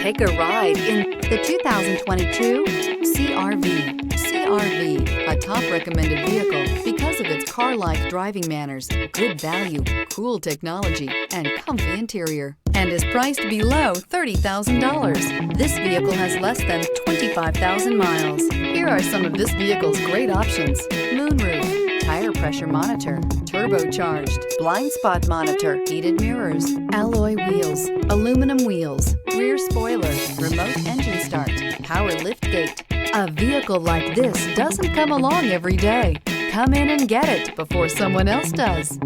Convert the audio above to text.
Take a ride in the 2022 CR-V. CR-V, a top recommended vehicle because of its car-like driving manners, good value, cool technology, and comfy interior, and is priced below $30,000. This vehicle has less than 25,000 miles. Here are some of this vehicle's great options: moonroof, tire pressure monitor, turbocharged, blind spot monitor, heated mirrors, alloy wheels, aluminum wheels, rear spoiler, remote engine start, power liftgate. A vehicle like this doesn't come along every day. Come in and get it before someone else does.